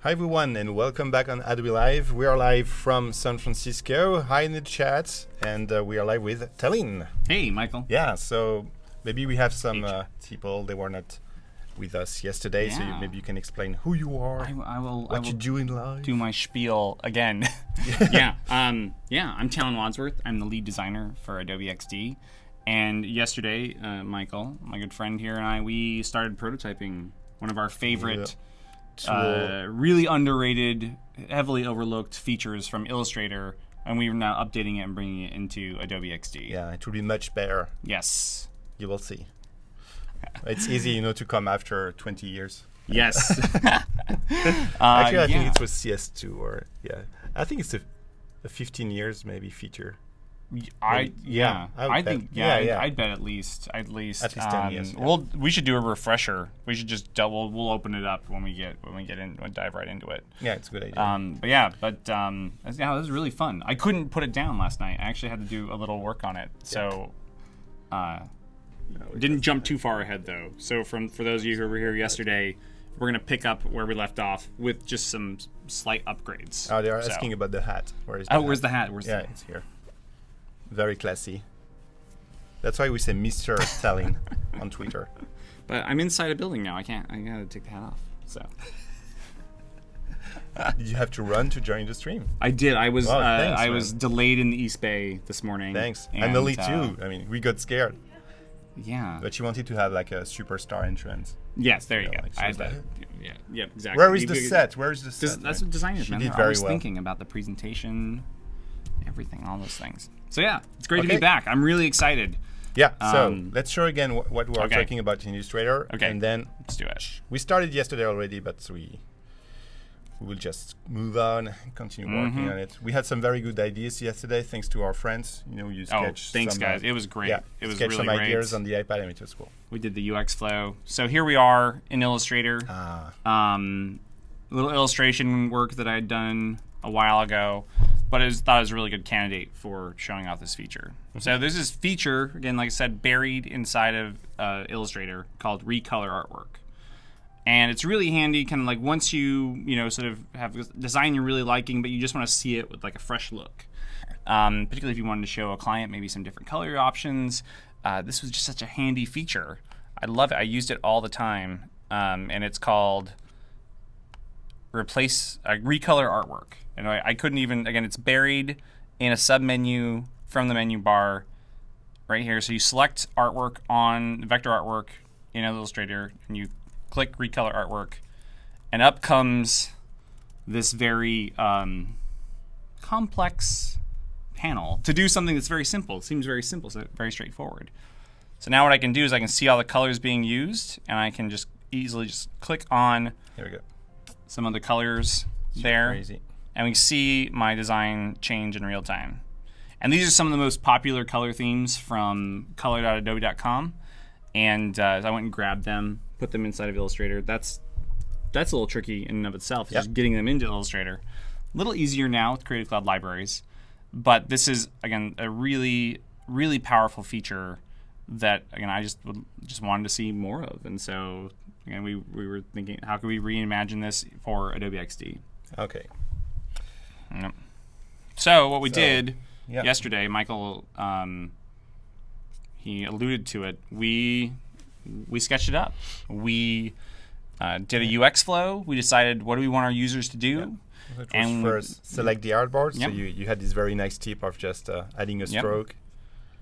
Hi everyone, and welcome back on Adobe Live. We are live from San Francisco. Hi in the chat, and we are live with Talin. Hey, Michael. Yeah, so maybe we have some people, they were not with us yesterday, so maybe you can explain who you are, what you do in life. Do my spiel again. I'm Talin Wadsworth. I'm the lead designer for Adobe XD. And yesterday, Michael, my good friend here, and I, we started prototyping one of our favorite, really underrated, heavily overlooked features from Illustrator, and we are now updating it and bringing it into Adobe XD. Yeah, it will be much better. Yes. You will see. It's easy, to come after 20 years. Yes. Actually, I think it was CS2, or I think it's a 15 years maybe feature. I'd bet at least 10 years. We should do a refresher. We should just we'll open it up when we get in, we'll dive right into it. Yeah, it's a good idea. It was really fun. I couldn't put it down last night. I actually had to do a little work on it. So didn't jump too far ahead though. So for those of you who were here yesterday, we're gonna pick up where we left off with just some slight upgrades. Oh, they are asking about the hat. Where's the hat? It's here. Very classy. That's why we say Mr. Talin on Twitter. But I'm inside a building now. I gotta take the hat off. So. Did you have to run to join the stream? I did. I was was delayed in the East Bay this morning. Thanks. And Lily too. I mean, we got scared. Yeah. But she wanted to have like a superstar entrance. Yes, there you go. Like I had that. Yeah, exactly. Where is the set? That's what designers, man. They're always thinking about the presentation, everything, all those things. So yeah, it's great to be back. I'm really excited. Yeah, so let's show again what we are talking about in Illustrator. Okay, and then let's do it. We started yesterday already, but we will just move on and continue working on it. We had some very good ideas yesterday, thanks to our friends. You sketched thanks guys. It was great. Yeah, it was really some great. Ideas on the iPad, and it was cool. We did the UX flow. So here we are in Illustrator. Little illustration work that I had done a while ago, but thought it was a really good candidate for showing off this feature. So there's this feature, again, like I said, buried inside of Illustrator called Recolor Artwork. And it's really handy, kind of like once you, sort of have a design you're really liking, but you just want to see it with like a fresh look. Particularly if you wanted to show a client maybe some different color options. This was just such a handy feature. I love it. I used it all the time. And it's called Recolor Artwork. And I couldn't even, again, it's buried in a sub-menu from the menu bar right here. So you select artwork on vector artwork in Illustrator, and you click Recolor Artwork, and up comes this very complex panel to do something that's very simple. It seems very simple, so very straightforward. So now what I can do is I can see all the colors being used, and I can just easily just click on some of the colors there. Crazy. And we see my design change in real time. And these are some of the most popular color themes from color.adobe.com. And I went and grabbed them, put them inside of Illustrator. That's a little tricky in and of itself, just getting them into Illustrator. A little easier now with Creative Cloud libraries. But this is, again, a really, really powerful feature that, again, I just wanted to see more of. And so, again, we were thinking, how can we reimagine this for Adobe XD? Okay. Yep. So what we did yesterday, Michael, he alluded to it. We sketched it up. We did a UX flow. We decided what do we want our users to do. It was first select the artboard. So you had this very nice tip of just adding a stroke.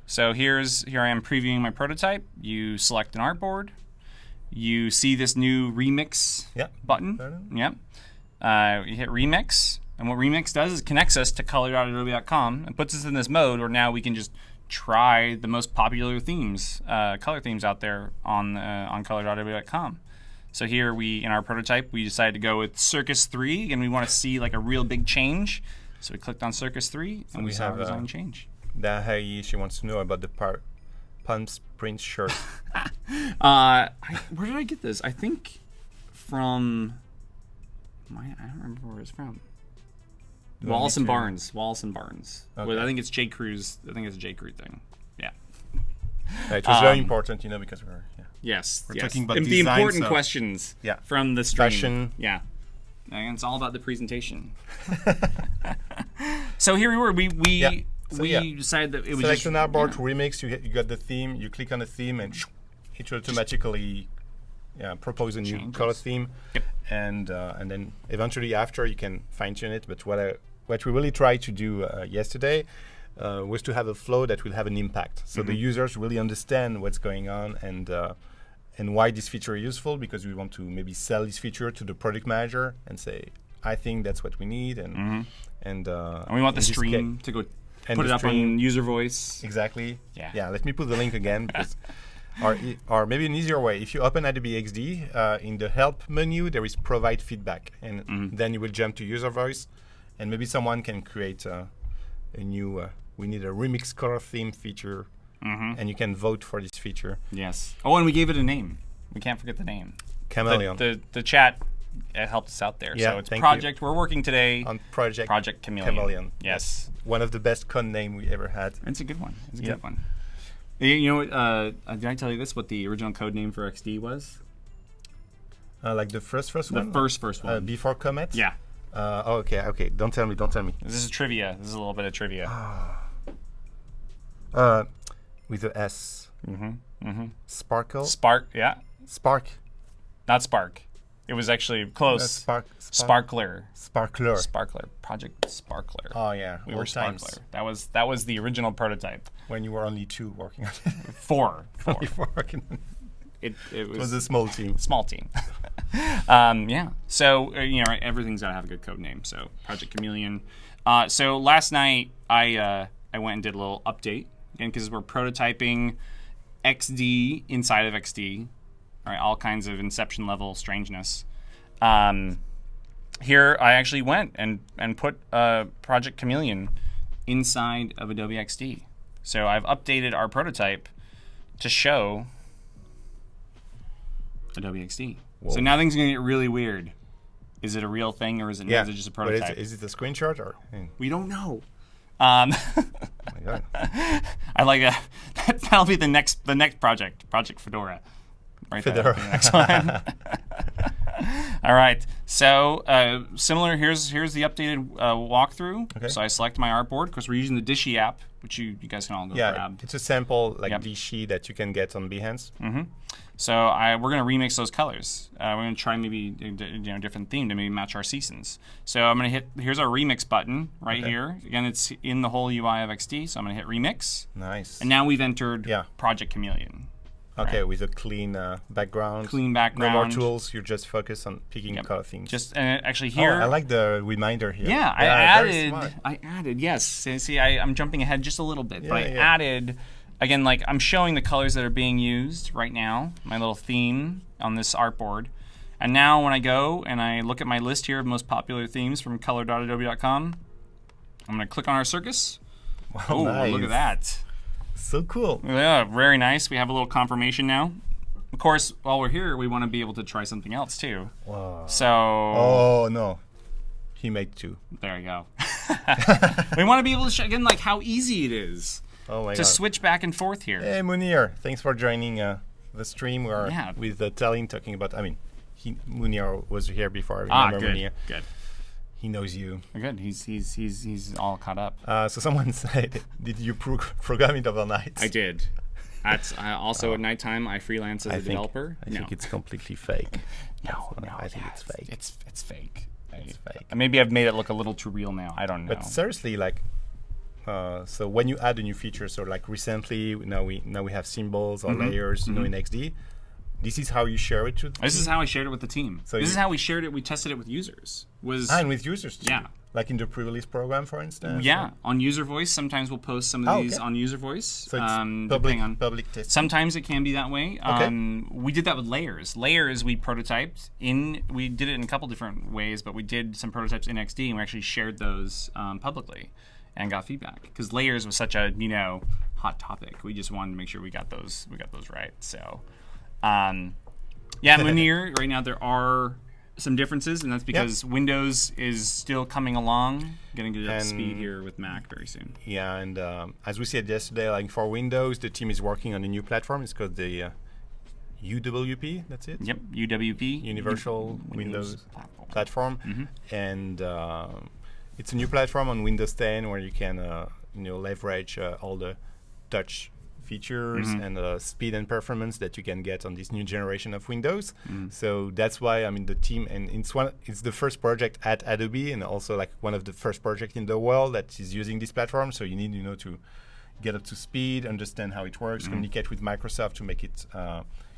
So here I am previewing my prototype. You select an artboard. You see this new remix button. You hit remix. And what Remix does is connects us to color.adobe.com and puts us in this mode where now we can just try the most popular themes, color themes out there on color.adobe.com. So here in our prototype, we decided to go with Circus 3, and we want to see like a real big change. So we clicked on Circus 3, and we saw our design change. She wants to know about the Palm Springs shirt. Where did I get this? I think from I don't remember where it's from. Wallace and Barnes. Okay. I think it's J. Crew's. I think it's a J. Crew thing. Yeah. It was very important, because we're we're talking about the design, important questions from the stream. Fashion. Yeah. And it's all about the presentation. So here we were. We decided that it was select an artboard to remix. You got the theme. You click on the theme, and it automatically propose a new color theme. Yep. And then eventually after you can fine tune it. But what we really tried to do yesterday was to have a flow that will have an impact. So the users really understand what's going on and why this feature is useful, because we want to maybe sell this feature to the product manager and say, I think that's what we need, and we want the stream to go put it up on user voice. Exactly. Yeah. Let me put the link again, because or maybe an easier way. If you open Adobe XD, in the help menu there is provide feedback, and then you will jump to user voice, and maybe someone can create a new. We need a remix color theme feature. And you can vote for this feature. Yes. Oh, and we gave it a name. We can't forget the name. Chameleon. The chat helped us out there. Yeah, so it's project. We're working today on Project Chameleon. Yes. One of the best con name we ever had. It's a good one. It's a good one. You know what? Did I tell you this? What the original code name for XD was? Like the first one. The first one. Before Comet. Yeah. Okay. Don't tell me. This is trivia. This is a little bit of trivia. With the S. Sparkle. Yeah. Spark. Not Spark. It was actually close. Sparkler. Project Sparkler. Oh yeah. We were Sparkler. That was the original prototype. When you were only 2 working on it. 4. Only 4 working on it. It was a small team. Yeah. So everything's gotta have a good code name. So Project Chameleon. So last night I went and did a little update. Again, because we're prototyping XD inside of XD, all right, all kinds of Inception level strangeness. Here I actually went and put Project Chameleon inside of Adobe XD. So I've updated our prototype to show Adobe XD. Whoa. So now things are gonna get really weird. Is it a real thing, or is it just a prototype? Is it a screenshot or? We don't know. Oh my God. I like that. That'll be the next project, Project Fedora. Right Fedora. The next one. All right. So similar. Here's the updated walkthrough. Okay. So I select my artboard because we're using the Dishy app, which you guys can all go grab. It's a sample Dishy that you can get on Behance. So we're going to remix those colors. We're going to try maybe a different theme to maybe match our seasons. So I'm going to hit, here's our remix button right here. Again, it's in the whole UI of XD. So I'm going to hit remix. Nice. And now we've entered Project Chameleon. Okay, with a clean background. No more tools. You're just focused on picking color themes. Just actually here. I like the reminder here. Yeah, I added. Yes. See, I'm jumping ahead just a little bit, but I added. Again, like I'm showing the colors that are being used right now, my little theme on this artboard. And now when I go and I look at my list here of most popular themes from color.adobe.com, I'm going to click on our circus. Wow, oh, nice. Look at that. So cool. Yeah, very nice. We have a little confirmation now. Of course, while we're here, we want to be able to try something else too. Wow. So. Oh, no. He made 2. There you go. We want to be able to show, again, like how easy it is. Oh my to God. Switch back and forth here. Hey, Munir. Thanks for joining the stream. We're with Talin talking about, Munir was here before. I remember Munir. Good. He knows you. Good. He's all caught up. So someone said, did you program it overnight? I did. Also at nighttime, I freelance as a developer. I think it's completely fake. No, I think it's fake. It's fake. It's fake. Maybe I've made it look a little too real now. I don't know. But seriously, so when you add a new feature, so like recently, now we have symbols or layers, in XD. This is how you share it to the This is how I shared it with the team. So this is how we shared it. We tested it with users. And with users too. Yeah. Like in the pre-release program, for instance. Yeah. On User Voice, sometimes we'll post some of these on User Voice. So it's public testing. Sometimes it can be that way. Okay. We did that with layers. Layers we prototyped we did it in a couple different ways, but we did some prototypes in XD and we actually shared those publicly and got feedback because layers was such a hot topic. We just wanted to make sure we got those right. So, Munir, right now there are some differences, and that's because Windows is still coming along, getting to up speed here with Mac very soon. Yeah, and as we said yesterday, like for Windows, the team is working on a new platform. It's called the UWP, that's it? Yep, UWP. Universal Windows Platform. And it's a new platform on Windows 10 where you can leverage all the touch features and speed and performance that you can get on this new generation of Windows. So that's why the team, and it's the first project at Adobe, and also like one of the first projects in the world that is using this platform. So you need to get up to speed, understand how it works, communicate with Microsoft to make it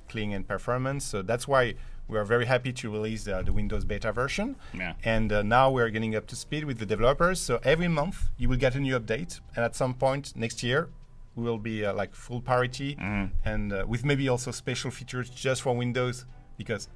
clean and performance. So that's why we are very happy to release the Windows beta version. And now we're getting up to speed with the developers. So every month you will get a new update, and at some point next year we will be like full parity, and with maybe also special features just for Windows, because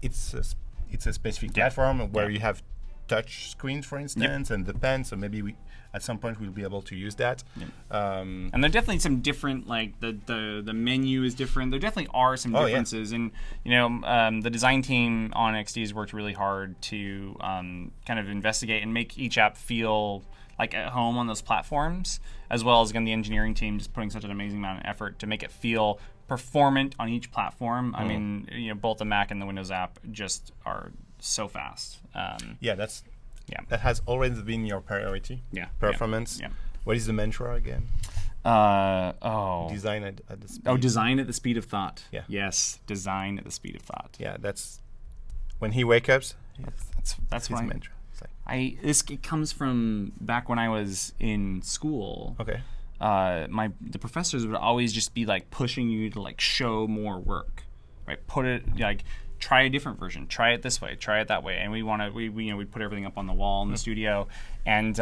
it's a specific platform where you have touch screens, for instance, and the pen. So maybe at some point we'll be able to use that. And there are definitely some different, like the menu is different. There definitely are some differences, and the design team on XD has worked really hard to kind of investigate and make each app feel like at home on those platforms, as well as, again, the engineering team just putting such an amazing amount of effort to make it feel performant on each platform. I mean, both the Mac and the Windows app just are so fast. That has always been your priority. Performance. What is the mantra again? Design at the speed. Oh, design at the speed of thought. Yeah. Yes, design at the speed of thought. Yeah, that's when he wakes up. That's his mantra. It comes from back when I was in school. Okay. The professors would always just be like pushing you to like show more work, right? Put it like, try a different version, try it this way, try it that way, and we put everything up on the wall in the studio, and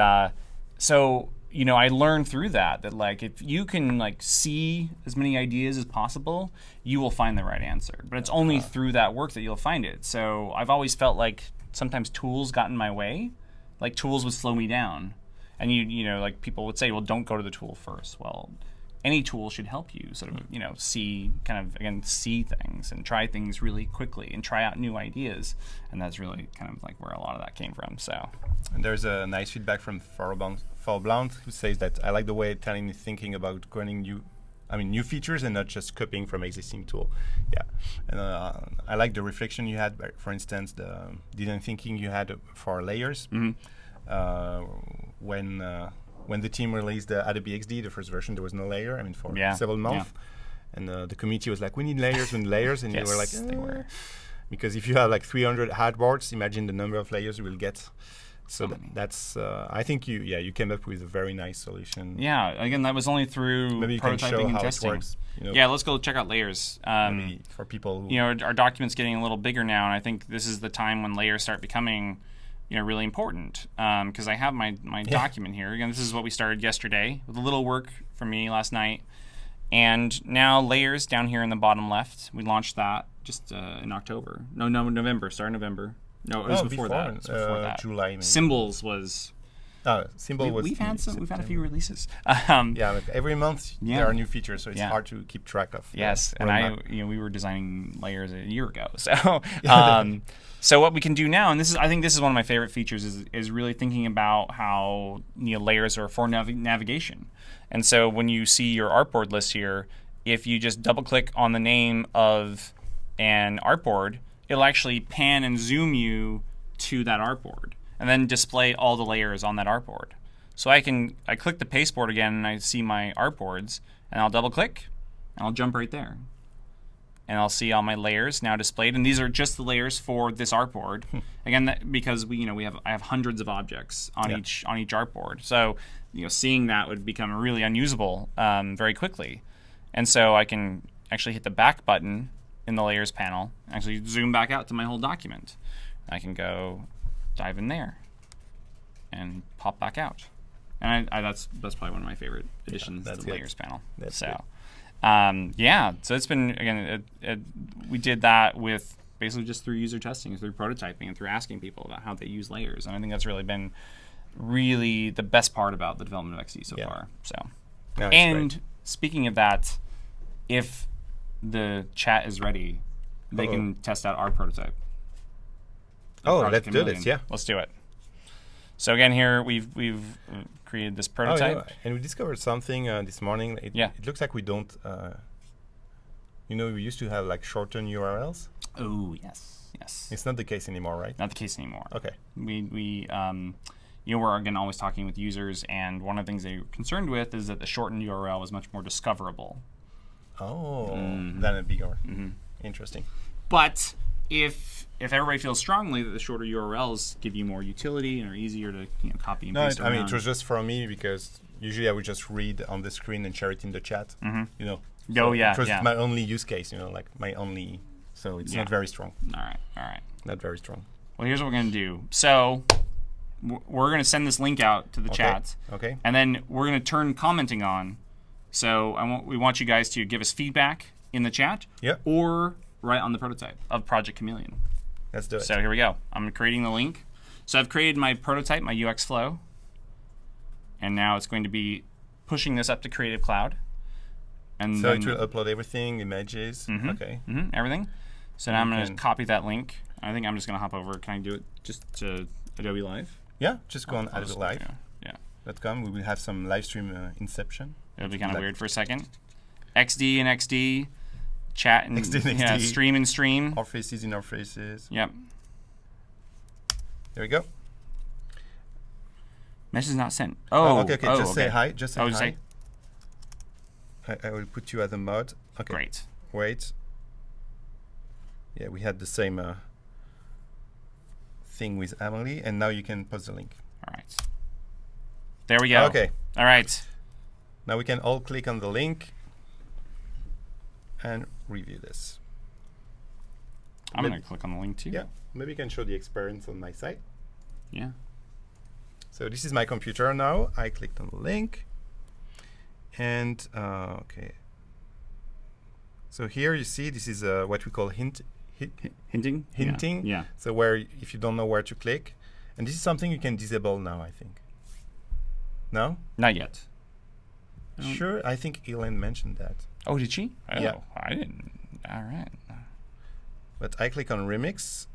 so I learned through that like if you can like see as many ideas as possible, you will find the right answer. But it's only through that work that you'll find it. So I've always felt like sometimes tools got in my way, like tools would slow me down, and like people would say, well, don't go to the tool first. Well, any tool should help you sort of see things and try things really quickly and try out new ideas, and that's really kind of like where a lot of that came from. So, and there's a nice feedback from Blount who says that I like the way Talin is thinking about creating new features and not just copying from existing tool. And I like the reflection you had, for instance, the design thinking you had for layers. When the team released the Adobe XD, the first version, there was no layer. For several months, and the community was like, "We need layers, and you were like, they were. Because if you have like 300 hardboards, imagine the number of layers you will get. So that's I think you came up with a very nice solution. Yeah, again, that was only through maybe prototyping and testing. Works, let's go check out layers. Maybe for people who our document's getting a little bigger now, and I think this is the time when layers start becoming really important, because I have my document here. Again, this is what we started yesterday with a little work from me last night, and now layers down here in the bottom left. We launched that just in October. November. Start November. No, it was before that. It was before that. July. Maybe. Symbols was. Symbol was. We've had a few releases. Like every month there are new features, so it's hard to keep track of. Yes, and we were designing layers a year ago, so. So what we can do now, and I think this is one of my favorite features, is really thinking about how layers are for navigation. And so when you see your artboard list here, if you just double click on the name of an artboard, it'll actually pan and zoom you to that artboard, and then display all the layers on that artboard. So I click the pasteboard again, and I see my artboards, and I'll double click, and I'll jump right there. And I'll see all my layers now displayed, and these are just the layers for this artboard. Again, because I have hundreds of objects on each artboard, so seeing that would become really unusable very quickly. And so I can actually hit the back button in the layers panel, actually zoom back out to my whole document. I can go dive in there and pop back out, and that's probably one of my favorite additions to the layers panel. That's so. So it's been, again, we did that with basically just through user testing, through prototyping, and through asking people about how they use layers. And I think that's really been the best part about the development of XD so far. So, great. Speaking of that, if the chat is ready, they can test out our prototype. Let's do this. Yeah, let's do it. So again, here we've created this prototype. And we discovered something this morning. It looks like we don't You know, we used to have like shortened URLs. Oh, yes. Yes. It's not the case anymore, right? Not the case anymore. Okay. We we're again always talking with users, and one of the things they're concerned with is that the shortened URL is much more discoverable. Oh, than a bigger. Interesting. But if everybody feels strongly that the shorter URLs give you more utility and are easier to copy and paste around. I mean, it was just for me because usually I would just read on the screen and share it in the chat. You know. So it was my only use case. You know, like my only. So it's not very strong. All right. Not very strong. Well, here's what we're gonna do. So we're gonna send this link out to the chat. Okay. And then we're gonna turn commenting on. So we want you guys to give us feedback in the chat. Yeah. Or right on the prototype of Project Chameleon. Let's do it. So here we go. I'm creating the link. So I've created my prototype, my UX flow. And now it's going to be pushing this up to Creative Cloud. And so it will upload everything, images. Okay. Everything. So now I'm going to copy that link. I think I'm just going to hop over. Can I do it just to Adobe Live? Yeah, just go on Adobe Live. Yeah. .com. We will have some live stream inception. It'll be kind of weird for a second. XD and XD. Chat and XD. Stream and stream. Our faces in our faces. Yep. There we go. Message not sent. Oh, okay. Just say hi. Just say hi. Say. I will put you as a mod. Okay. Great. Wait. Yeah, we had the same thing with Emily, and now you can post the link. All right. There we go. Okay. All right. Now we can all click on the link and review this. I'm going to click on the link too. Yeah. Maybe you can show the experience on my site. Yeah. So this is my computer now. I clicked on the link. And, okay. So here you see this is what we call hinting. Yeah. So where if you don't know where to click. And this is something you can disable now, I think. No? Not yet. Sure, I think Elaine mentioned that. Oh, did she? Yeah. Oh, I didn't. All right. But I click on Remix.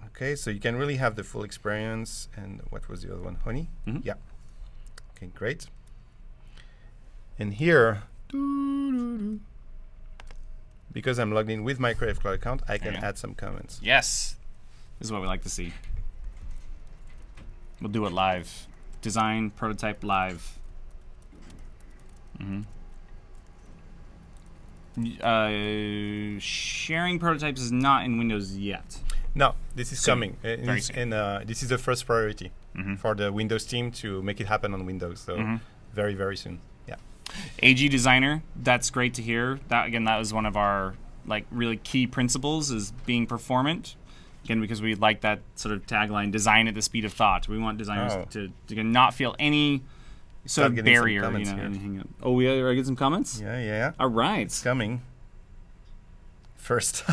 Okay, so you can really have the full experience. And what was the other one? Honey? Yeah. Okay, great. And here, because I'm logged in with my Creative Cloud account, I can add some comments. Yes. This is what we like to see. We'll do it live. Design, prototype, live. Sharing prototypes is not in Windows yet. No, this is coming. Very soon. And this is the first priority for the Windows team to make it happen on Windows. So very, very soon. Yeah. AG Designer, that's great to hear. That was one of our really key principles is being performant. Again, because we like that sort of tagline, design at the speed of thought. We want designers to not feel any sort of barrier. Oh, I get some comments? Yeah. All right. It's coming. First.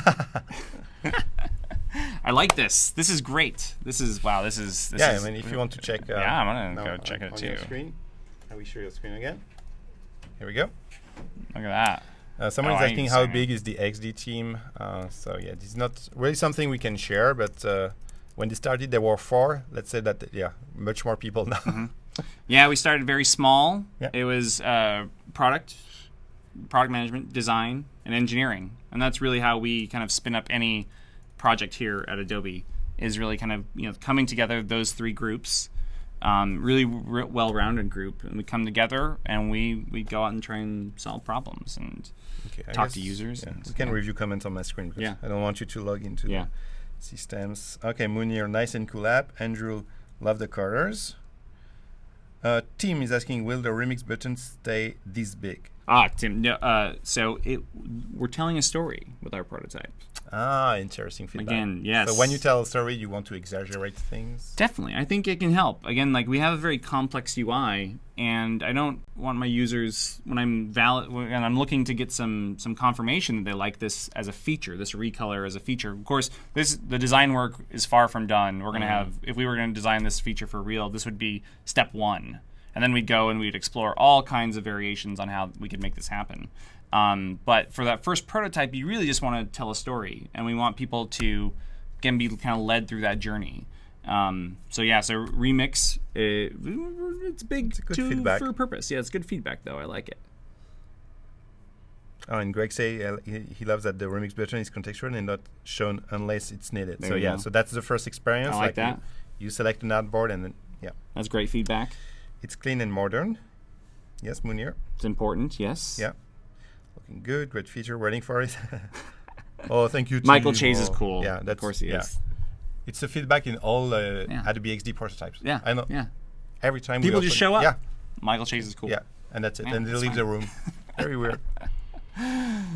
I like this. This is great. This is. I mean, if you want to check. I'm going to go check it too. Screen. I will show your screen again. Here we go. Look at that. Someone is asking how big is the XD team. So yeah, this is not really something we can share, but when they started, there were 4. Let's say that, much more people now. Yeah, we started very small. Yeah. It was product management, design, and engineering. And that's really how we kind of spin up any project here at Adobe, is really kind of coming together, those 3 groups. Really well-rounded group, and we come together and we go out and try and solve problems and talk to users. Yeah. We can review comments on my screen because I don't want you to log into the systems. Okay, Munir, nice and cool app. Andrew, love the colors. Tim is asking, will the remix button stay this big? Tim, so we're telling a story with our prototype. Interesting feedback. Again, yes. So when you tell a story, you want to exaggerate things? Definitely. I think it can help. Again, we have a very complex UI, and I don't want my users, when I'm looking to get some confirmation that they like this as a feature, this recolor as a feature. Of course, the design work is far from done. We're going to have, if we were going to design this feature for real, this would be step 1. And then we'd go and we'd explore all kinds of variations on how we could make this happen. But for that first prototype, you really just want to tell a story, and we want people to, again, be kind of led through that journey. So Remix, it's big good feedback. For a purpose. Yeah, it's good feedback, though. I like it. Oh, and Greg say he loves that the remix button is contextual and not shown unless it's needed. There so you yeah, go. so that's the first experience. I like that. You select an artboard and then That's great feedback. it's clean and modern. Yes, Munir. It's important. Yes. Yeah, looking good. Great feature. Waiting for it. Oh, thank you. Michael Chaize is cool. Yeah, of course he is. It's a feedback in all Adobe XD prototypes. Yeah. I know. Yeah. Every time People just show up. Yeah. Michael Chaize is cool. Yeah, and that's it. Yeah, and they that's leave fine. the room. Very weird.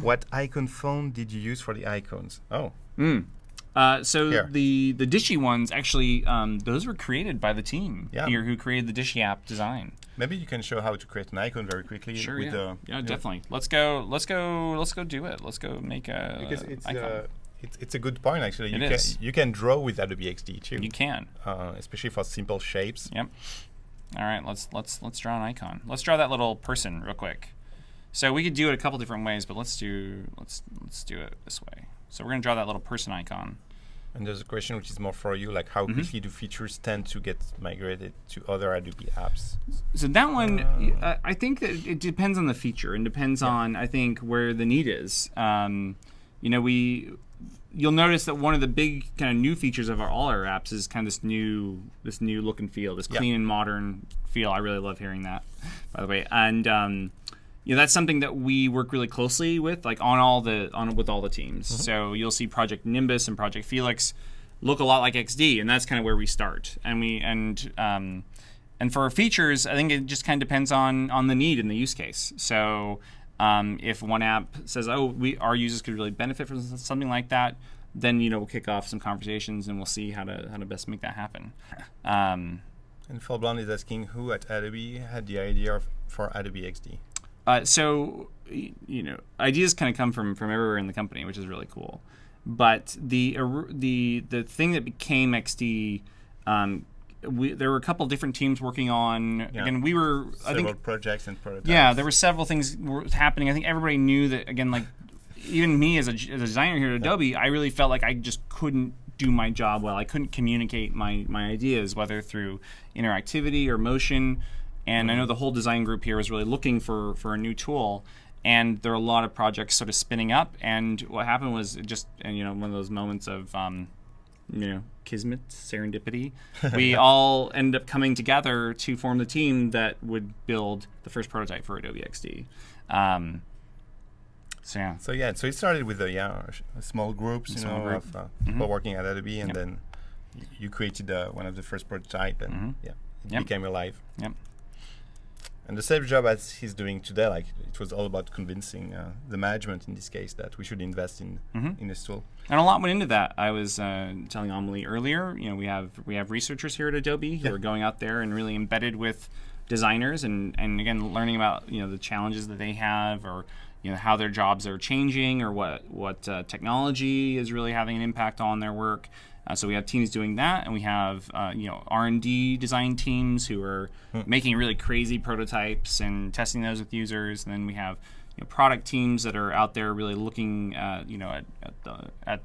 What icon font did you use for the icons? Oh. So Here. the Dishy ones actually, those were created by the team here who created the Dishy app design. Maybe you can show how to create an icon very quickly. Sure. With Yeah, definitely. Let's go do it. Let's go make a because it's icon. it's a good point actually. You can draw with Adobe XD too. You can, especially for simple shapes. Yep. All right, let's draw an icon. Let's draw that little person real quick. So we could do it a couple different ways, but let's do it this way. So we're gonna draw that little person icon. And there's a question which is more for you, like how quickly do features tend to get migrated to other Adobe apps? So that one, I think that it depends on the feature and depends on, I think, where the need is. You'll notice that one of the big kind of new features of all our apps is kind of this new look and feel, this clean and modern feel. I really love hearing that, by the way. And that's something that we work really closely with, like with all the teams. So you'll see Project Nimbus and Project Felix look a lot like XD, and that's kind of where we start. And for features, I think it just kind of depends on the need and the use case. So if one app says, our users could really benefit from something like that, then we'll kick off some conversations and we'll see how to best make that happen. And Phil Blonde is asking who at Adobe had the idea for Adobe XD. So ideas kind of come from everywhere in the company, which is really cool. But the thing that became XD, there were a couple different teams working on. Yeah. Again, we were several projects and prototypes. Yeah, there were several things were happening. I think everybody knew that. Again, like even me as a designer here at Adobe, I really felt like I just couldn't do my job well. I couldn't communicate my ideas, whether through interactivity or motion. And I know the whole design group here was really looking for a new tool, and there are a lot of projects sort of spinning up. And what happened was just one of those moments of kismet, serendipity. We all ended up coming together to form the team that would build the first prototype for Adobe XD. So it started with small groups, of people working at Adobe, and then you created one of the first prototype, and it became alive. Yep. And the same job as he's doing today, like it was all about convincing the management in this case that we should invest in this tool. And a lot went into that. I was telling Amelie earlier, we have researchers here at Adobe who are going out there and really embedded with designers and again learning about the challenges that they have, or how their jobs are changing, or what technology is really having an impact on their work. So we have teams doing that, and we have R&D design teams who are making really crazy prototypes and testing those with users. And then we have product teams that are out there really looking at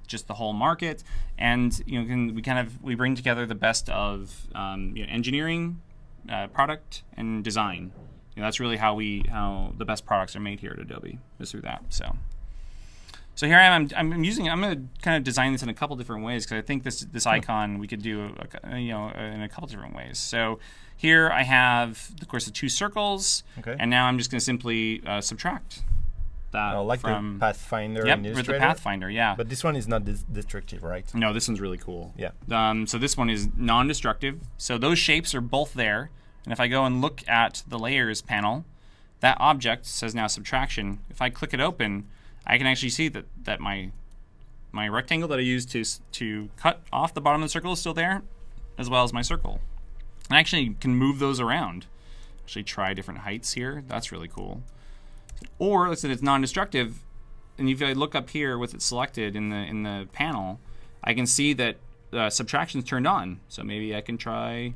just the whole market. And we bring together the best of engineering, product, and design. That's really how the best products are made here at Adobe, is through that. So here I am. I'm going to kind of design this in a couple different ways, because I think this icon we could do in a couple different ways. So here I have, of course, the two circles, and now I'm just going to simply subtract that from the Pathfinder. Yep, with the Pathfinder, yeah. But this one is not destructive, right? No, this one's really cool. Yeah. So this one is non-destructive. So those shapes are both there, and if I go and look at the layers panel, that object says now subtraction. If I click it open, I can actually see that my rectangle that I used to cut off the bottom of the circle is still there, as well as my circle. I actually can move those around. Actually try different heights here. That's really cool. Or let's say it's non-destructive, and if I look up here with it selected in the panel, I can see that subtraction's turned on. So maybe I can try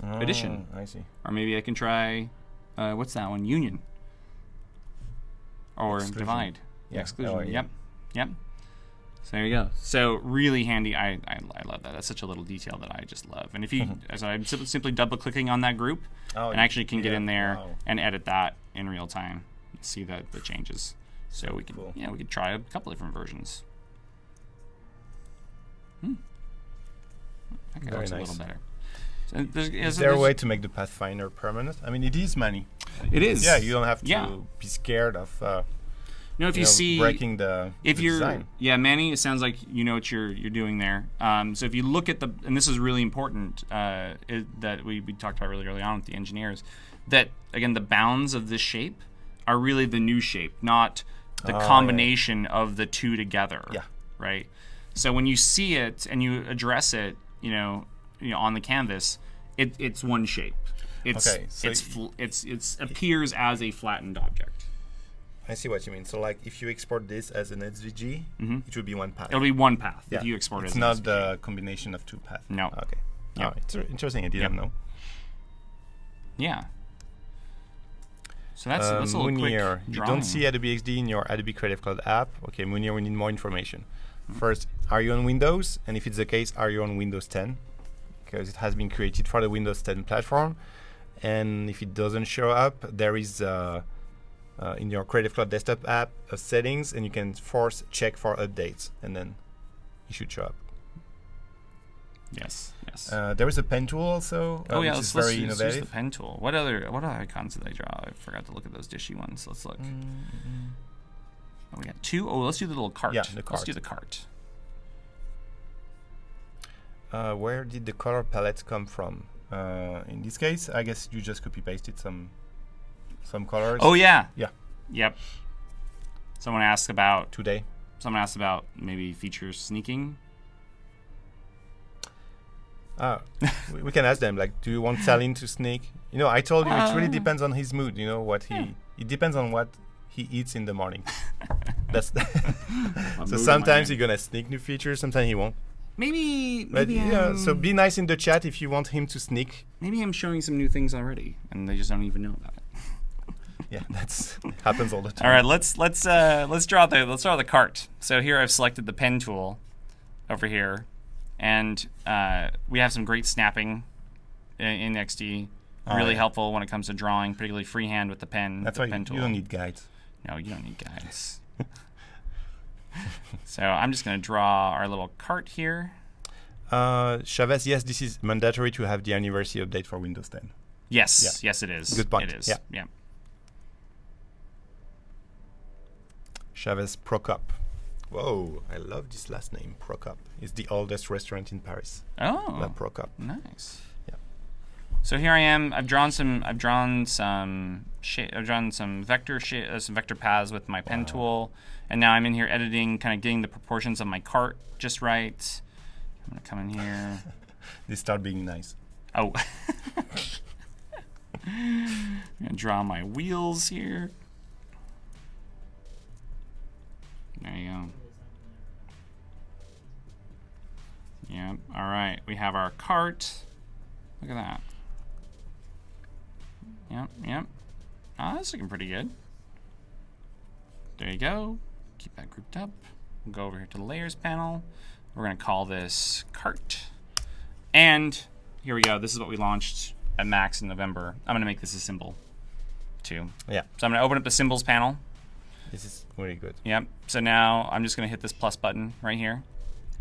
addition. I see. Or maybe I can try what's that one? Union. Or exclusion. Divide. Yeah. Exclusion. Yep. So there you go. So really handy. I love that. That's such a little detail that I just love. And if you, so I'm simply double clicking on that group, and actually can get in there and edit that in real time. See the changes. So we could, we could try a couple different versions. Okay, Very looks nice. a little better. So is there a way to make the Pathfinder permanent? I mean, it is money. It is. Yeah, you don't have to be scared of. If you see breaking the design. Yeah, Manny, it sounds like you know what you're doing there. So if you look at and this is really important that we talked about really early on with the engineers, that again the bounds of this shape are really the new shape, not the combination of the two together. Yeah. Right. So when you see it and you address it, on the canvas, it's one shape. It appears as a flattened object. I see what you mean. So like if you export this as an SVG, it would be one path. It'll be one path if you export it as an SVG. It's not the combination of two paths. No. Okay. Yeah. It's interesting. I didn't know. Yeah. So that's a little quick drawing. You don't see Adobe XD in your Adobe Creative Cloud app. Okay, Munir, we need more information. First, are you on Windows? And if it's the case, are you on Windows 10? Because it has been created for the Windows 10 platform. And if it doesn't show up, there is in your Creative Cloud desktop app settings, and you can force check for updates, and then it should show up. Yes. There is a pen tool also. Let's use the pen tool. What other icons did I draw? I forgot to look at those dishy ones. Let's look. We got two. Let's do the little cart. Yeah, the cart. Let's do the cart. Where did the color palettes come from? In this case, I guess you just copy pasted some colors. Oh yeah. Yeah. Yep. Someone asked about maybe features sneaking. We can ask them, like, do you want Talin to sneak? I told you it really depends on his mood. It depends on what he eats in the morning. That's so sometimes he's gonna sneak new features, sometimes he won't. Maybe so be nice in the chat if you want him to sneak. Maybe I'm showing some new things already and they just don't even know about it. Yeah, that's happens all the time. All right, let's draw the cart. So here I've selected the pen tool over here, and we have some great snapping in XD. Really helpful when it comes to drawing, particularly freehand with the pen. That's why you don't need guides. No, you don't need guides. So I'm just going to draw our little cart here. Chaize, yes, this is mandatory to have the anniversary update for Windows 10. Yes, it is. Good point. It is. Yeah. Chaize Procop. Whoa, I love this last name, Procop. It's the oldest restaurant in Paris. Oh, La Procop. Nice. Yeah. So here I am. I've drawn some vector paths with my pen tool, and now I'm in here editing, kind of getting the proportions of my cart just right. I'm gonna come in here. They start being nice. Oh. I'm gonna draw my wheels here. There you go. Yep. All right. We have our cart. Look at that. Yep. That's looking pretty good. There you go. Keep that grouped up. We'll go over here to the layers panel. We're going to call this cart. And here we go. This is what we launched at Max in November. I'm going to make this a symbol too. Yeah. So I'm going to open up the symbols panel. This is really good. Yep. So now I'm just going to hit this plus button right here.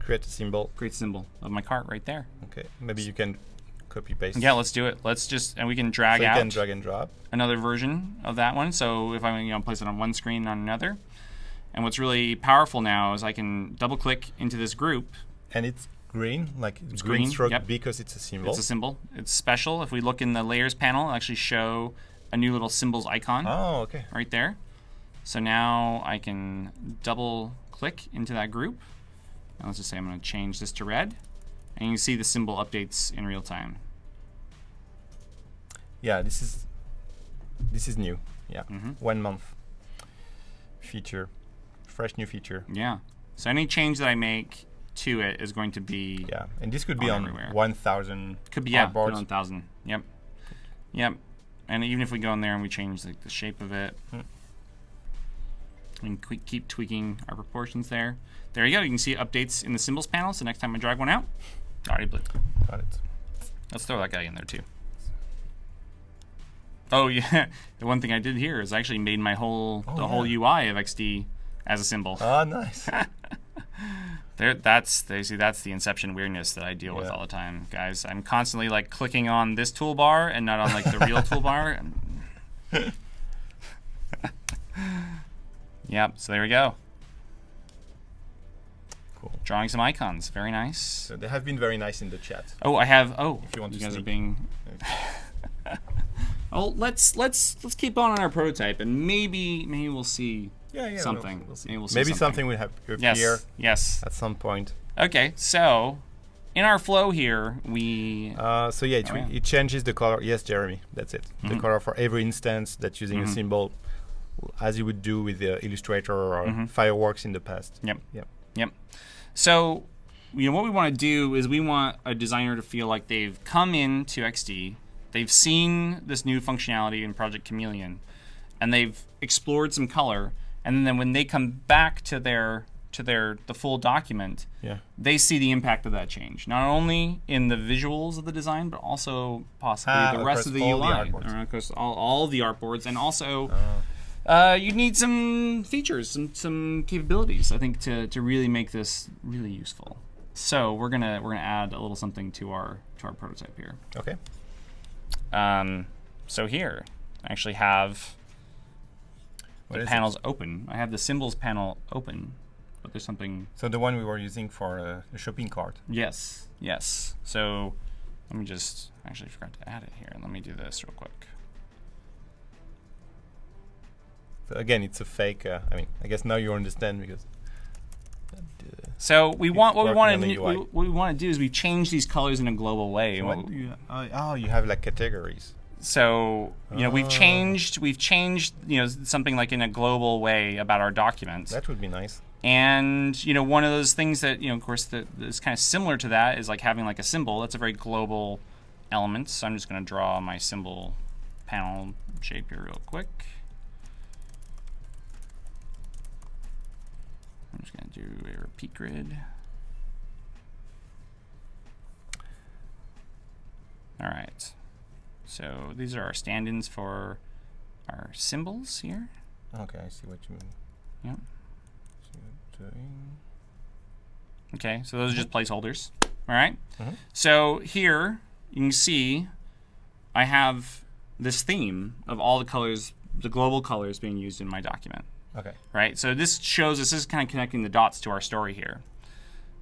Create a symbol. Create a symbol of my cart right there. Okay. Maybe you can copy paste. Yeah, let's do it. And we can drag out. You can drag and drop another version of that one. So if I place it on one screen on another. And what's really powerful now is I can double click into this group. And it's green, like it's green stroke, because it's a symbol. It's a symbol. It's special. If we look in the layers panel, it'll actually show a new little symbols icon. Oh, okay. Right there. So now I can double click into that group. And let's just say I'm going to change this to red. And you can see the symbol updates in real time. Yeah, this is new. Yeah, 1 month feature, fresh new feature. Yeah. So any change that I make to it is going to be and this could be on everywhere. 1,000 could be artboards. 1,000. Yep. And even if we go in there and we change the shape of it, we can keep tweaking our proportions there. There you go. You can see updates in the symbols panel. So next time I drag one out, already blue. Got it. Let's throw that guy in there too. Oh yeah, the one thing I did here is I actually made my whole whole UI of XD as a symbol. Oh, nice. That's the inception weirdness that I deal with all the time, guys. I'm constantly like clicking on this toolbar and not on like the real toolbar. Yep. So there we go. Cool. Drawing some icons. Very nice. So they have been very nice in the chat. Oh, I have. Oh, if you want you to guys are sneak. being. Oh, let's keep on our prototype, and maybe we'll see something. We'll see. Maybe, we'll see Maybe something will have appear Yes. at some point. Okay, so in our flow here, we. So yeah, it changes the color. Yes, Jeremy, that's it. The color for every instance that's using a symbol, as you would do with the Illustrator or Fireworks in the past. Yep. So, what we want to do is we want a designer to feel like they've come into XD, they've seen this new functionality in Project Chameleon, and they've explored some color, and then when they come back to the full document, they see the impact of that change, not only in the visuals of the design, but also possibly the rest of the UI, across all the artboards, and also. You need some features, some capabilities, I think, to really make this really useful. So we're gonna add a little something to our prototype here. Okay. So here, I actually have the panels open. I have the symbols panel open, but there's something. So the one we were using for the shopping cart. Yes. So let me just actually forgot to add it here. Let me do this real quick. So again, it's a fake. I guess now you understand because. So what we want to do is we change these colors in a global way. You have like categories. So we've changed something like in a global way about our document. That would be nice. And one of those things that of course that is kind of similar to that is like having like a symbol. That's a very global element. So I'm just going to draw my symbol panel shape here real quick. I'm just going to do a repeat grid. All right. So these are our stand-ins for our symbols here. Okay, I see what you mean. Yep. See what you're doing. Okay, so those are just placeholders. All right. So here you can see I have this theme of all the colors, the global colors being used in my document. Okay. Right, so this shows us, this is kind of connecting the dots to our story here.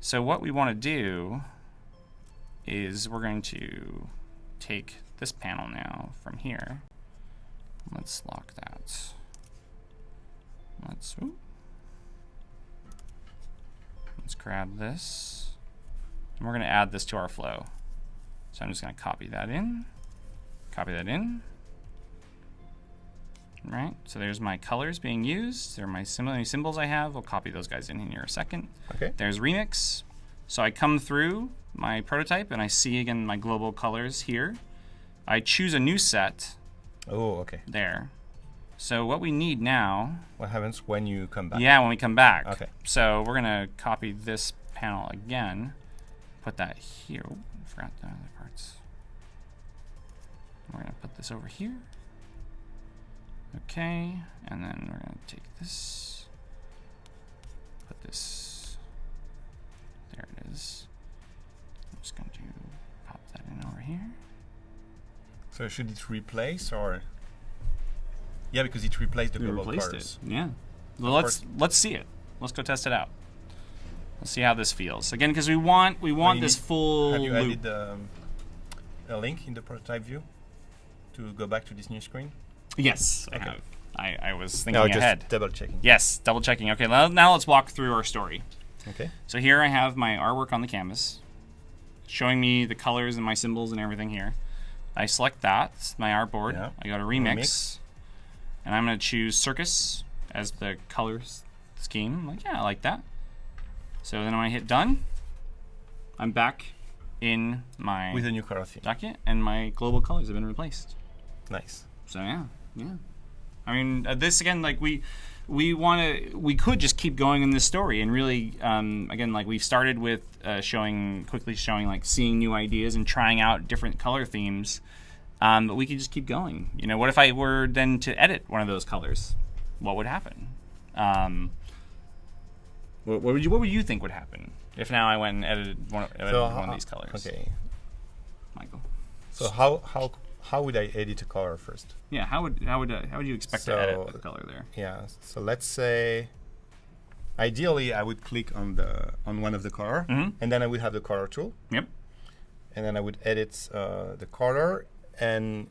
So what we want to do is we're going to take this panel now from here. Let's lock that. Let's grab this. And we're going to add this to our flow. So I'm just going to copy that in. Right, so there's my colors being used. There are my symbols I have. We'll copy those guys in here a second. Okay. There's remix. So I come through my prototype and I see again my global colors here. I choose a new set. Oh, okay. There. So what we need now. What happens when you come back? Yeah, when we come back. Okay. So we're gonna copy this panel again. Put that here. Oh, I forgot the other parts. We're gonna put this over here. Okay, and then we're going to take this, put this, there it is. I'm just going to pop that in over here. So should it replace or? Yeah, because it replaced the global colors. Yeah. Well, let's see it. Let's go test it out. Let's see how this feels. Again, because we want this full Have you loop. added a link in the prototype view to go back to this new screen? Yes, okay. I have. I was thinking ahead. Just double checking. Yes, double checking. Okay, now let's walk through our story. Okay. So here I have my artwork on the canvas, showing me the colors and my symbols and everything here. I select that, it's my artboard. Yeah. I go to remix, and I'm going to choose circus as the color scheme. I'm like, yeah, I like that. So then when I hit done, I'm back in my with a new color theme document, and my global colors have been replaced. Nice. So yeah. I mean, this again, like we could just keep going in this story and really, again, like we started with quickly showing like seeing new ideas and trying out different color themes, But we could just keep going. What if I were then to edit one of those colors? What would happen? What would you think would happen if now I went and edited one of these colors? Okay, Michael. So how would I edit a color first? Yeah, how would you expect to edit the color there? Yeah, so let's say, ideally I would click on one of the color, and then I would have the color tool. Yep. And then I would edit the color, and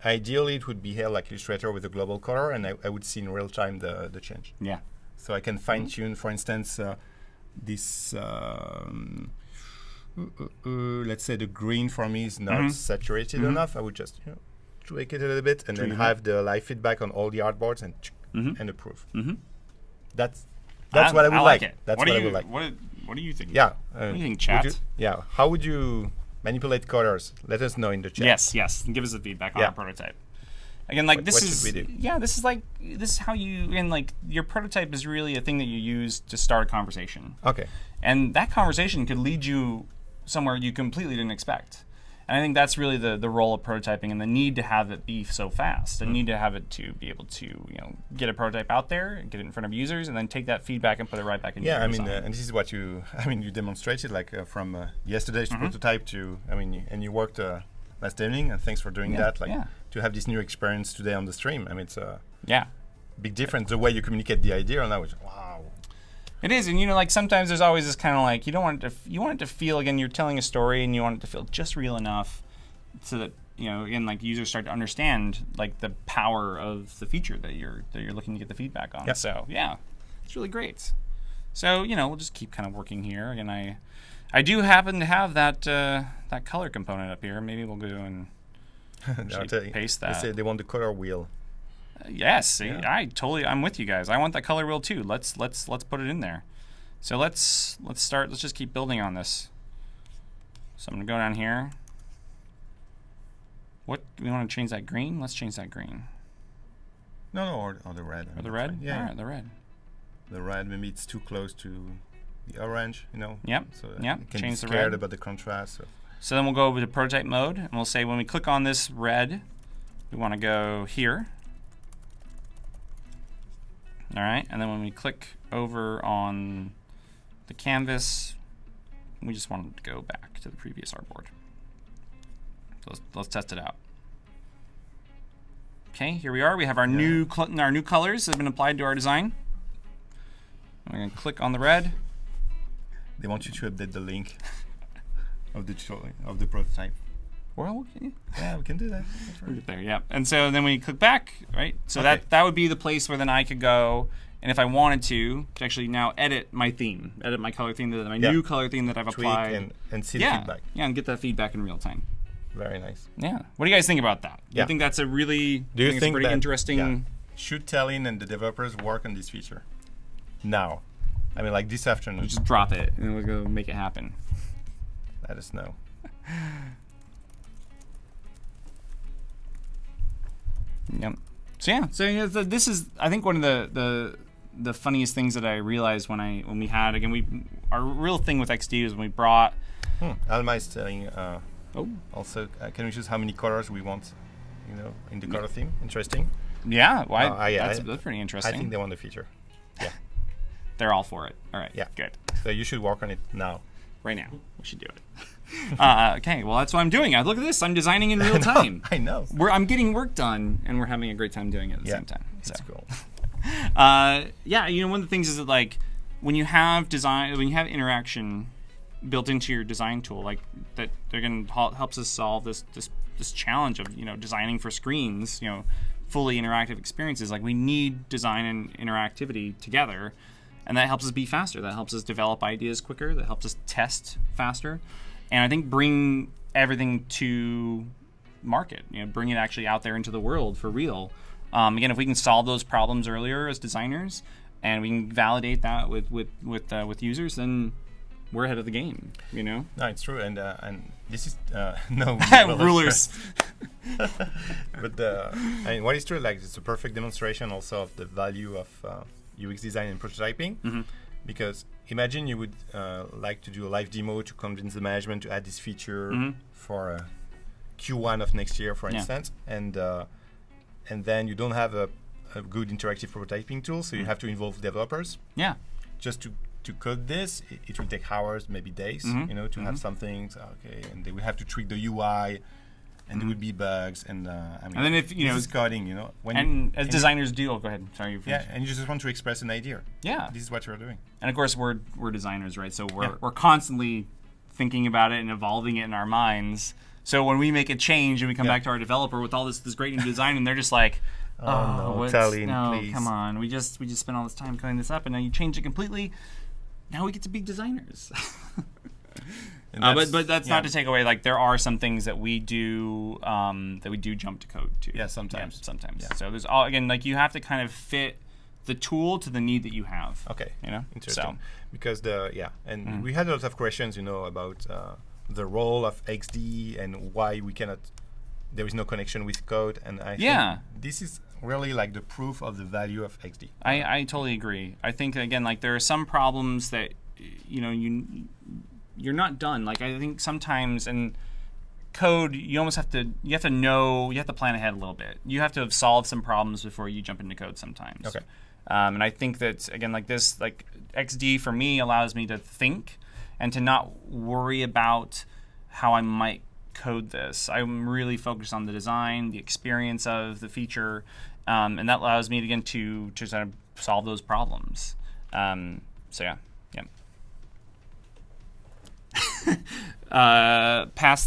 ideally it would be here like Illustrator with a global color, and I would see in real time the change. Yeah. So I can fine tune, for instance, this. Let's say the green for me is not saturated enough. I would just tweak it a little bit, and then have the live feedback on all the artboards and approve. That's what I would like. That's what I would like. What do you think? Yeah. What do you think, chat? How would you manipulate colors? Let us know in the chat. Yes. And give us the feedback on our prototype. Again, like this is this is how you your prototype is really a thing that you use to start a conversation. Okay. And that conversation could lead you somewhere you completely didn't expect. And I think that's really the role of prototyping, and the need to have it be so fast, the need to have it to be able to get a prototype out there, get it in front of users, and then take that feedback and put it right back into your design. And this is what you demonstrated from yesterday's prototype to and you worked last evening, and thanks for doing that. To have this new experience today on the stream. It's a big difference the way you communicate the idea, and now it's wow. It is, and sometimes there's always this kind of you want it to feel, again, you're telling a story and you want it to feel just real enough so that again, users start to understand the power of the feature that you're looking to get the feedback on. Yep. So it's really great. So we'll just keep kind of working here. Again, I do happen to have that color component up here. Maybe we'll go and paste that. They say they want the color wheel. Yes, I'm with you guys. I want that color wheel too. Let's put it in there. So let's start. Let's just keep building on this. So I'm gonna go down here. What we want to change that green? Let's change that green. No, or the red. Or the red? Yeah, all right, the red. The red, maybe it's too close to the orange. Yep. So yep. You can change be the scared red. about the contrast. So then we'll go over to prototype mode, and we'll say when we click on this red, we want to go here. All right, and then when we click over on the canvas, we just want it to go back to the previous artboard. So let's test it out. Okay, here we are. We have our new colors that have been applied to our design. We're going to click on the red. They want you to update the link of the prototype. Well, okay. Yeah, we can do that. There, yeah. And so then when you click back, right? So that would be the place where then I could go, and if I wanted to actually now edit my theme, edit my color theme, my new color theme that I've applied. And see the feedback. Yeah, and get that feedback in real time. Very nice. Yeah. What do you guys think about that? Do you think that's a really pretty interesting? Yeah. Should Talin and the developers work on this feature now? This afternoon. We'll just drop it, and we'll go make it happen. Let us know. Yep. So this is, I think, one of the funniest things that I realized when we had, again, our real thing with XD is when we brought. Alma is telling. Also, can we choose how many colors we want? In the color theme. Interesting. Yeah. That's pretty interesting. I think they want the feature. Yeah. They're all for it. All right. Yeah. Good. So you should work on it now. Right now. We should do it. Okay, well, that's what I'm doing. Look at this. I'm designing in real time. I know. I'm getting work done, and we're having a great time doing it at the same time. That's cool. One of the things is that when you have interaction built into your design tool, that they're going to helps us solve this challenge of designing for screens, fully interactive experiences. We need design and interactivity together. And that helps us be faster. That helps us develop ideas quicker. That helps us test faster. And I think bring everything to market. Bring it actually out there into the world for real. Again, if we can solve those problems earlier as designers, and we can validate that with users, then we're ahead of the game. No, it's true. And this is no rulers. But what is true? It's a perfect demonstration also of the value of. UX design and prototyping, because imagine you would like to do a live demo to convince the management to add this feature for Q1 of next year, for instance, and then you don't have a good interactive prototyping tool, so you have to involve developers. Yeah. Just to code this, it will take hours, maybe days, to have something. So, and they will have to tweak the UI, and there will be bugs, and and then if this is coding, as designers do. Oh, go ahead. Sorry, you finished. And you just want to express an idea. Yeah. This is what you're doing. And of course, we're designers, right? So we're constantly thinking about it and evolving it in our minds. So when we make a change and we come back to our developer with all this great new design, and they're just like, no, Talin, please. Come on, we just spent all this time coding this up, and now you change it completely. Now we get to be designers. But that's not to take away, like, there are some things that we do jump to code to. Yeah, sometimes. Yeah. So there's again, like, you have to kind of fit the tool to the need that you have. Okay. Interesting. So. Because we had a lot of questions, about the role of XD and why there is no connection with code, and I think this is really like the proof of the value of XD. I totally agree. I think, again, like, there are some problems that you're not done. Like, I think sometimes in code you almost have to plan ahead a little bit. You have to have solved some problems before you jump into code sometimes. Okay. And I think that, again, like this, like XD for me allows me to think and to not worry about how I might code this. I'm really focused on the design, the experience of the feature, and that allows me again to sort of solve those problems. Past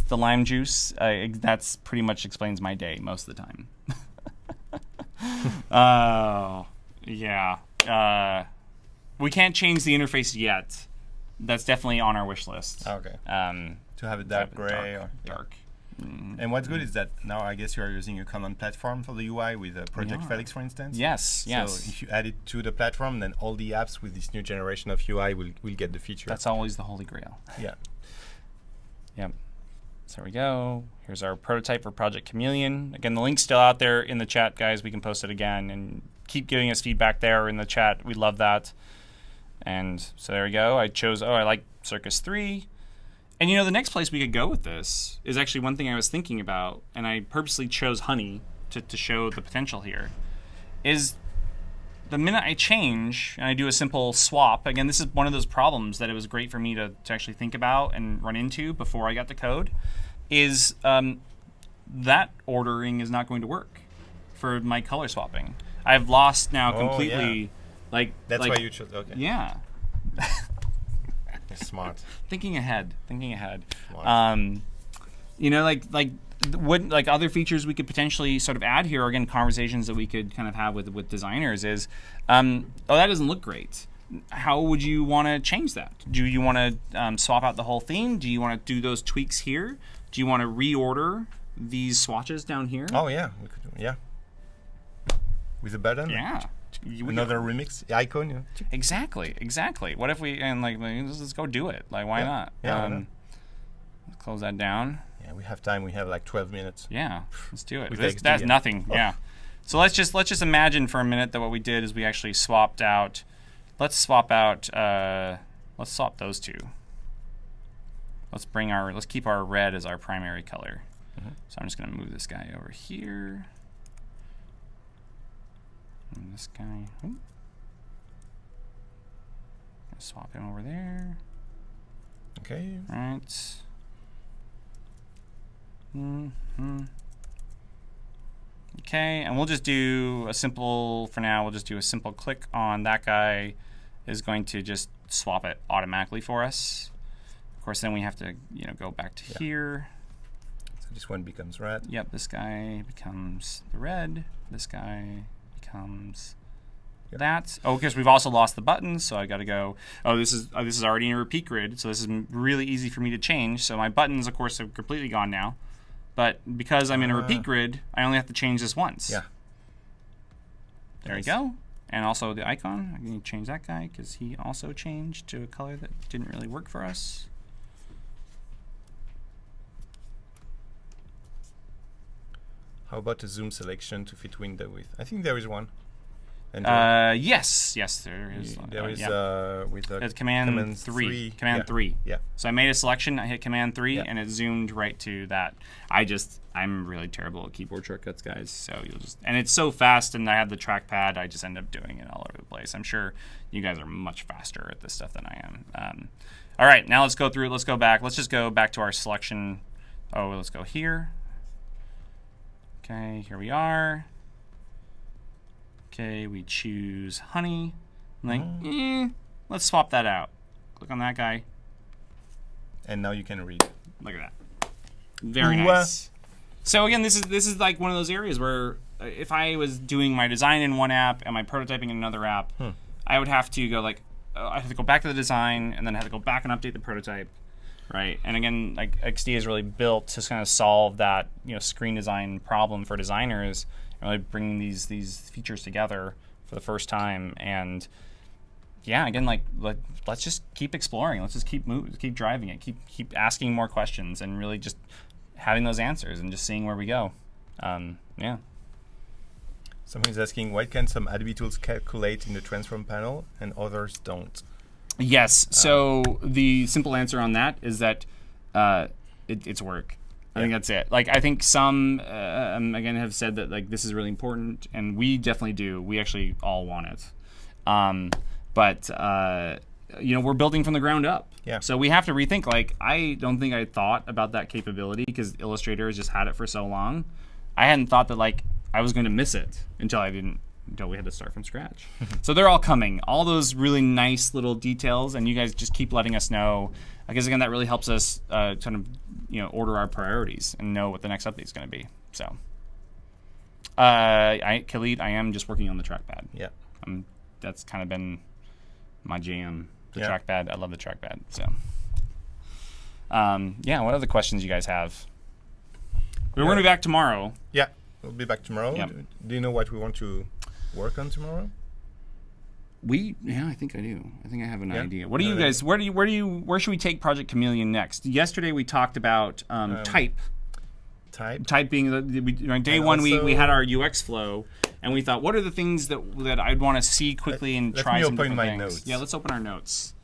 the lime juice, that's pretty much explains my day most of the time. We can't change the interface yet. That's definitely on our wish list. Okay. To have it dark gray or dark. And what's good is that now I guess you are using a common platform for the UI with Project Felix, for instance. Yes. So if you add it to the platform, then all the apps with this new generation of UI will get the feature. That's always the holy grail. Yeah. Yep. So there we go. Here's our prototype for Project Chameleon. Again, the link's still out there in the chat, guys. We can post it again, and keep giving us feedback there in the chat. We love that. And so there we go. I chose, I like Circus 3. And the next place we could go with this is actually one thing I was thinking about, and I purposely chose Honey to show the potential here, is the minute I change and I do a simple swap, again, this is one of those problems that it was great for me to actually think about and run into before I got the code, is that ordering is not going to work for my color swapping. I've lost now completely, That's why you chose, okay. Yeah. Smart. Thinking ahead. Smart. Like other features we could potentially sort of add here, or again, conversations that we could kind of have with designers is, that doesn't look great. How would you want to change that? Do you want to swap out the whole theme? Do you want to do those tweaks here? Do you want to reorder these swatches down here? Oh yeah, we could. With a button. Yeah. Another remix icon. Yeah. Exactly. What if we let's go do it? Like, why not? Yeah. Let's close that down. Yeah, we have time. We have like 12 minutes. Yeah, let's do it. That's nothing. Oh. Yeah. So let's just imagine for a minute that what we did is we actually swapped out. Let's swap those two. Let's keep our red as our primary color. Mm-hmm. So I'm just gonna move this guy over here. And this guy. Swap him over there. Okay. Right. Okay, and we'll just do a simple, for now, we'll just do a simple click on that guy is going to just swap it automatically for us. Of course, then we have to, go back to here. So this one becomes red. Yep, this guy becomes the red. This guy becomes that. Oh, because we've also lost the buttons, so I got to go. Oh, this is already in a repeat grid, so this is really easy for me to change. So my buttons, of course, have completely gone now. But because I'm in a repeat grid, I only have to change this once. Yeah. There we go. And also the icon, I can change that guy because he also changed to a color that didn't really work for us. How about a zoom selection to fit window width? I think there is one. Yes, there is. There is with Command 3. Command 3. Yeah. So I made a selection. I hit Command 3, and it zoomed right to that. I'm really terrible at keyboard shortcuts, guys. So and it's so fast, and I have the trackpad. I just end up doing it all over the place. I'm sure you guys are much faster at this stuff than I am. All right, now let's go through. Let's go back. Let's just go back to our selection. Oh, let's go here. Okay, here we are. Okay, we choose honey. I'm like, let's swap that out. Click on that guy. And now you can read. Look at that. Very nice. So again, this is like one of those areas where if I was doing my design in one app and my prototyping in another app, I would have to go I have to go back to the design and then I have to go back and update the prototype, right? And again, like XD is really built to kind of solve that screen design problem for designers, and really bringing these features together for the first time. And yeah, again, let's just keep exploring. Let's just keep driving it. Keep asking more questions and really just having those answers and just seeing where we go. Yeah. Someone's asking, why can some Adobe tools calculate in the transform panel and others don't? Yes. So the simple answer on that is that it's work. I think that's it. I think some again have said that this is really important, and we definitely do. We actually all want it. But we're building from the ground up. Yeah. So we have to rethink. I don't think I thought about that capability because Illustrator has just had it for so long. I hadn't thought that I was going to miss it until we had to start from scratch. So they're all coming. All those really nice little details, and you guys just keep letting us know. I guess again that really helps us kind of order our priorities and know what the next update is going to be. So, Khalid, I am just working on the trackpad. Yeah. That's kind of been my jam. The trackpad. I love the trackpad. So, what other questions you guys have? We're going to be back tomorrow. Yeah, we'll be back tomorrow. Yep. Do you know what we want to work on tomorrow? I think I do. I think I have an idea. What do you guys? Where should we take Project Chameleon next? Yesterday we talked about type. Type being day one. We had our UX flow, and we thought, what are the things that I'd want to see quickly and try some different things. Let me open my notes. Yeah, let's open our notes.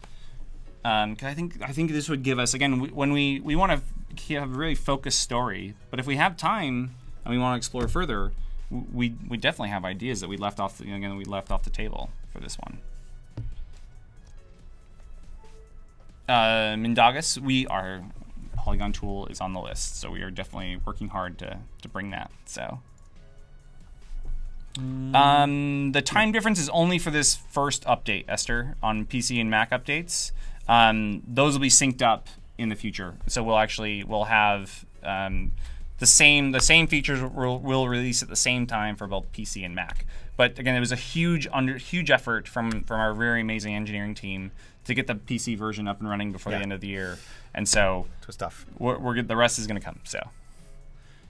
Cause I think this would give us when we want to have a really focused story, but if we have time and we want to explore further, we definitely have ideas that we left off the table for this one. Mindagus, our Polygon tool is on the list, so we are definitely working hard to bring that. So the time difference is only for this first update, Esther, on PC and Mac updates. Those will be synced up in the future, so we'll have the same features will release at the same time for both PC and Mac. But again, it was a huge effort from our very amazing engineering team to get the PC version up and running before the end of the year, and so it was tough. We're good. The rest is going to come. So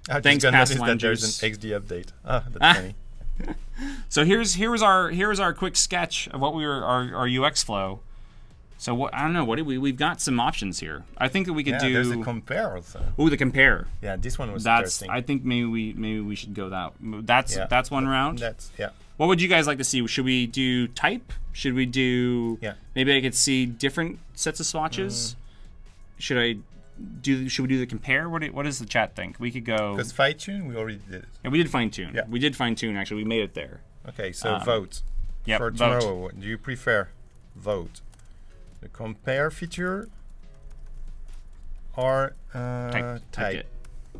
thanks, past that there's an XD update. That's funny. So here's our quick sketch of what our UX flow. So I don't know. We've got some options here. I think that we could do. There's a compare also. Ooh, the compare. Yeah, this one was interesting. I think maybe we should go that. That's one round. Yeah. What would you guys like to see? Should we do type? Should we do? Yeah. Maybe I could see different sets of swatches. Should we do the compare? What does the chat think? We could go. Because fine tune, we already did it. Yeah, we did fine tune. Yeah. We did fine tune. Actually, we made it there. Okay, so vote. Yeah. For tomorrow, do you prefer vote the compare feature or type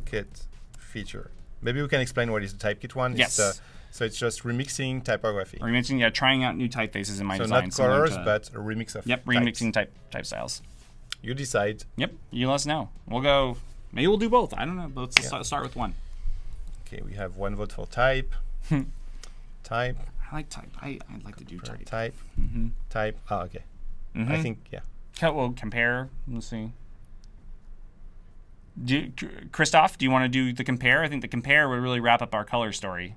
kit feature? Maybe we can explain what is the type kit one. Yes. So it's just remixing typography. Remixing, trying out new typefaces in my design. So not colors, but a remix of types. Remixing type styles. You decide. Yep, you let us know. We'll go. Maybe we'll do both. I don't know. But let's start with one. Okay, we have one vote for type. Type. I like type. I'd like to do type. Type. Type. Oh, okay. I think We'll compare. Let's see. Christoph, do you want to do the compare? I think the compare would really wrap up our color story.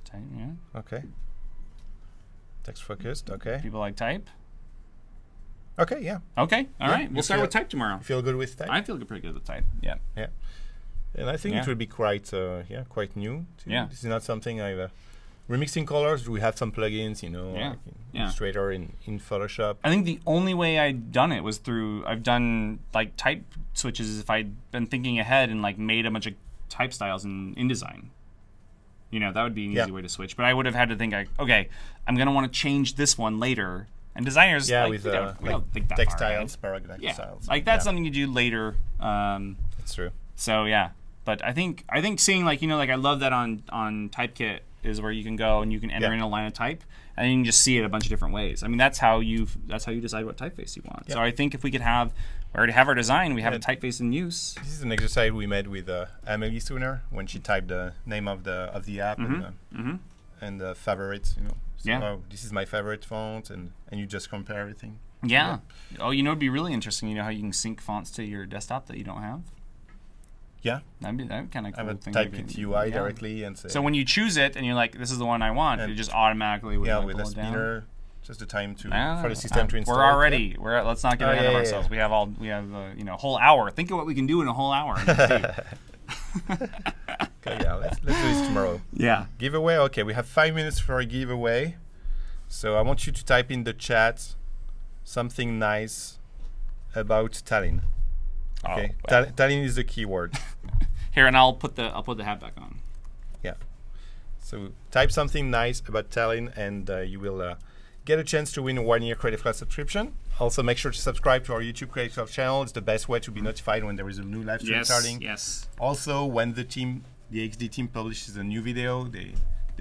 Type, yeah. Okay. Text focused. Okay. People like type. Okay. Yeah. Okay. All right. We'll start with type tomorrow. You feel good with type? I feel pretty good with type. Yeah. Yeah. And I think it will be quite new. Yeah. This is not something I've remixing colors. We have some plugins, like in Illustrator, in Photoshop. I think the only way I'd done it was I've done like type switches if I'd been thinking ahead and like made a bunch of type styles in InDesign. That would be an easy way to switch. But I would have had to think like, okay, I'm gonna want to change this one later. And designers, with we don't think that textiles, far, right? paragraph styles. Like that's something you do later. That's true. So but I think seeing like I love that on Typekit is where you can go and you can enter in a line of type and you can just see it a bunch of different ways. I mean that's how you decide what typeface you want. So I think if we already have our design, we have a typeface in use. This is an exercise we made with Amelie sooner when she typed the name of the app and the favorites. So, this is my favorite font, and you just compare everything. Yeah. Oh, it'd be really interesting. How you can sync fonts to your desktop that you don't have. Yeah. That'd be kind of cool. I would type it UI directly and say. So when you choose it and you're like, this is the one I want, it just automatically would with a spinner. Down. Just the time for the system to install. We're already. Let's not get ahead of ourselves. We have a whole hour. Think of what we can do in a whole hour. Okay, let's do this tomorrow. Yeah. Giveaway. Okay, we have 5 minutes for a giveaway. So I want you to type in the chat something nice about Talin. Okay, Talin is the keyword. Here, and I'll put the hat back on. Yeah. So type something nice about Talin, and you will get a chance to win a 1-year Creative Cloud subscription. Also, make sure to subscribe to our YouTube Creative Cloud channel. It's the best way to be notified when there is a new live stream starting. Yes. Also, when the XD team publishes a new video, they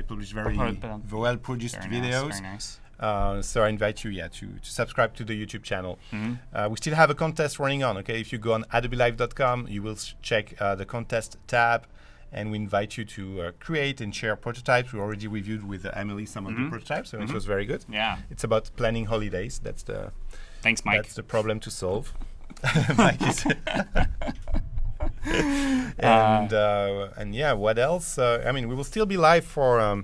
publish very well-produced videos. Very nice. So I invite you, to subscribe to the YouTube channel. We still have a contest running on. Okay, if you go on adobelive.com, you will check the contest tab, and we invite you to create and share prototypes. We already reviewed with Amelie some of the prototypes, so it was very good. Yeah, it's about planning holidays. Thanks, Mike. That's the problem to solve. Mike is. And what else? We will still be live for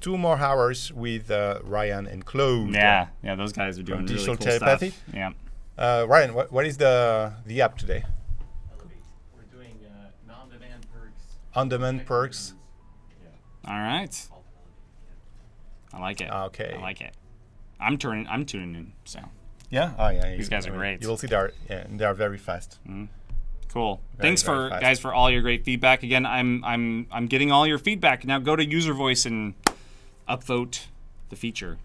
2 more hours with Ryan and Claude. Yeah, those guys are doing really digital cool telepathy stuff. Yeah. Ryan, what is the app today? We're doing on-demand perks. On-demand perks. Yeah. All right. I like it. Okay. I like it. I'm tuning in. So. Yeah. Oh yeah. These guys are great. You will see they are very fast. Cool. Thanks guys for all your great feedback. Again, I'm getting all your feedback. Now go to user voice and upvote the feature.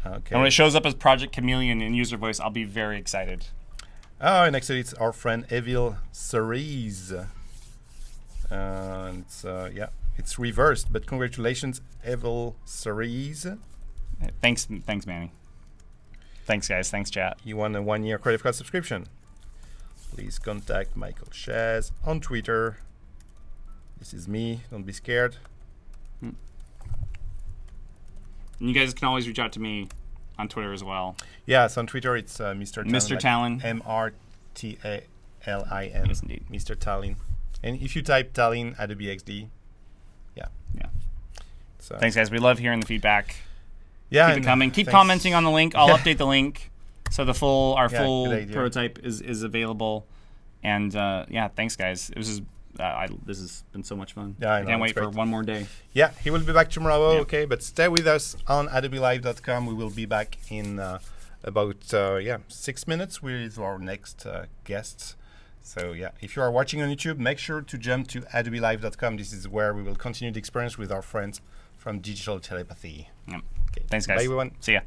Okay. And when it shows up as Project Chameleon in user voice, I'll be very excited. Oh, and actually it's our friend Evil Chaize. It's reversed, but congratulations, Evil Chaize. Thanks, Manny. Thanks, guys. Thanks, chat. You won a 1-year Creative Cloud subscription. Please contact Michael Chaize on Twitter. This is me. Don't be scared. And you guys can always reach out to me on Twitter as well. Yes, on Twitter it's Mr. Talin. Mr. Talin. MRTALIN. Yes, indeed. Mr. Talin. And if you type Talin Adobe XD, yeah. So thanks, guys. We love hearing the feedback. Yeah, keep it coming. Keep commenting on the link. I'll update the link so our full prototype is available. And thanks, guys. This has been so much fun. Yeah, I can't wait for one more day. Yeah, he will be back tomorrow. Okay, but stay with us on adobelive.com. We will be back in about 6 minutes with our next guests. So if you are watching on YouTube, make sure to jump to adobelive.com. This is where we will continue the experience with our friends from Digital Telepathy. Yep. Okay. Thanks, guys. Bye, everyone. See ya.